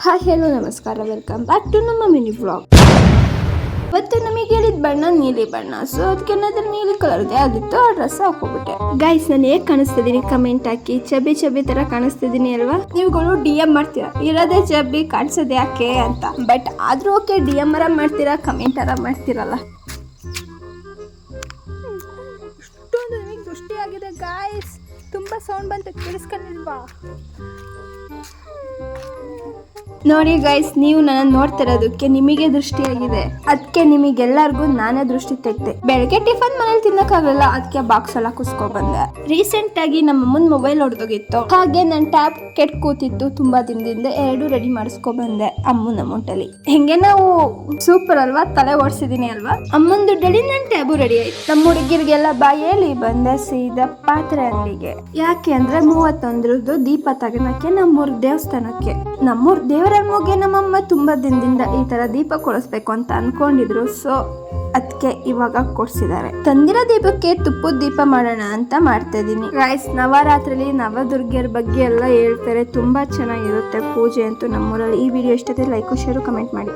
Hi hello ನಮಸ್ಕಾರ, welcome back to ನಮ್ಮ mini vlog. ಇವತ್ತು ನಮಗೆ ಹೇಳಿದ ಬಣ್ಣ ನೀಲಿ ಬಣ್ಣ, ಸೊ ಅದಕ್ಕೆ ನೀಲಿ ಕಲರ್ದೇ ಆಗಿತ್ತು, ಆ ಡ್ರೆಸ್ ಹಾಕೋಬಿಟ್ಟೆ. ಗೈಸ್, ನಾನು ಹೇಗೆ ಕಾಣಿಸ್ತಿದ್ದೀನಿ ಕಮೆಂಟ್ ಹಾಕಿ. ಚಬಿ ತರ ಕಾಣಿಸ್ತಿದ್ದೀನಿ ಅಲ್ವಾ? ನೀವುಗಳು DM ಮಾಡ್ತೀರಾ, ಇರೋದೇ ಚಬಿ ಕಾಣಿಸೋದು ಯಾಕೆ ಅಂತ. ಬಟ್ ಆದ್ರೂ ಓಕೆ, DM ಮಾಡ್ತೀರಾ, ಕಮೆಂಟ್ ಮಾಡ್ತೀರಲ್ಲ. ಇಷ್ಟೊಂದು ನಿಮಗೆ ದೃಷ್ಟಿ ಆಗಿದೆ ಗೈಸ್. ತುಂಬಾ ಸೌಂಡ್ ಬಂತು, ಕೇಳಿಸ್ಕೊಂಡಿಲ್ವಾ? ನೋಡಿ ಗೈಸ್, ನೀವು ನನ್ನ ನೋಡ್ತಿರೋದಕ್ಕೆ ನಿಮಗೆ ದೃಷ್ಟಿಯಾಗಿದೆ. ಅದಕ್ಕೆ ನಿಮಗೆಲ್ಲರಿಗೂ ನಾನೇ ದೃಷ್ಟಿ ತೆಗ್ದೆ. ಬೆಳಗ್ಗೆ ಟಿಫನ್ ಮನೇಲಿ ತಿನ್ನಕ್ಕಾಗಲ್ಲ, ಅದಕ್ಕೆ ಬಾಕ್ಸ್ ಎಲ್ಲ ಕುಸ್ಕೊ ಬಂದೆ. ರೀಸೆಂಟ್ ಆಗಿ ನಮ್ಮ ಅಮ್ಮನ ಮೊಬೈಲ್ ಹೊಡೆದೋಗಿತ್ತು, ಹಾಗೆ ನನ್ನ ಟ್ಯಾಬ್ ಕೆಟ್ ಕೂತಿತ್ತು ತುಂಬಾ ದಿನದಿಂದ. 2 ರೆಡಿ ಮಾಡಿಸ್ಕೊ ಬಂದೆ ಅಮ್ಮನ ಅಮೌಂಟ್ ಅಲ್ಲಿ. ಹೆಂಗೆ ನಾವು ಸೂಪರ್ ಅಲ್ವಾ, ತಲೆ ಓಡಿಸಿದೀನಿ ಅಲ್ವಾ. ಅಮ್ಮನ ದುಡ್ಡಲ್ಲಿ ನನ್ನ ಟ್ಯಾಬು ರೆಡಿ ಆಯ್ತು. ನಮ್ಮ ಹುಡುಗಿರಿಗೆಲ್ಲ ಬಾಯಲ್ಲಿ ಬಂದೆ ಸೀದಾ ಪಾತ್ರೆ ಅಂಗಡಿಗೆ. ಯಾಕೆ ಅಂದ್ರೆ 31 ದೀಪ ತಗೋಣಕ್ಕೆ ನಮ್ಮೂರ್ ದೇವಸ್ಥಾನಕ್ಕೆ. ನಮ್ಮೂರ್ ದೇವರ ಮುಗಿ ನಮ್ಮಮ್ಮ ತುಂಬಾ ದಿನದಿಂದ ಈ ತರ ದೀಪ ಕೊಡಿಸ್ಬೇಕು ಅಂತ ಅನ್ಕೊಂಡಿದ್ರು. ಸೊ ಅದಕ್ಕೆ ಇವಾಗ ಕೊಡ್ಸಿದ್ದಾರೆ. ತಂದಿರೋ ದೀಪಕ್ಕೆ ತುಪ್ಪದ ದೀಪ ಮಾಡೋಣ ಅಂತ ಮಾಡ್ತಾ ಇದೀನಿ. ಗೈಸ್, ನವರಾತ್ರಿಲಿ ನವದುರ್ಗಿಯರ ಬಗ್ಗೆ ಎಲ್ಲ ಹೇಳ್ತಾರೆ, ತುಂಬಾ ಚೆನ್ನಾಗಿರುತ್ತೆ ಪೂಜೆ ಅಂತೂ ನಮ್ಮೂರಲ್ಲಿ. ಈ ವಿಡಿಯೋ ಇಷ್ಟತೆ ಲೈಕ್, ಶೇರ್, ಕಮೆಂಟ್ ಮಾಡಿ.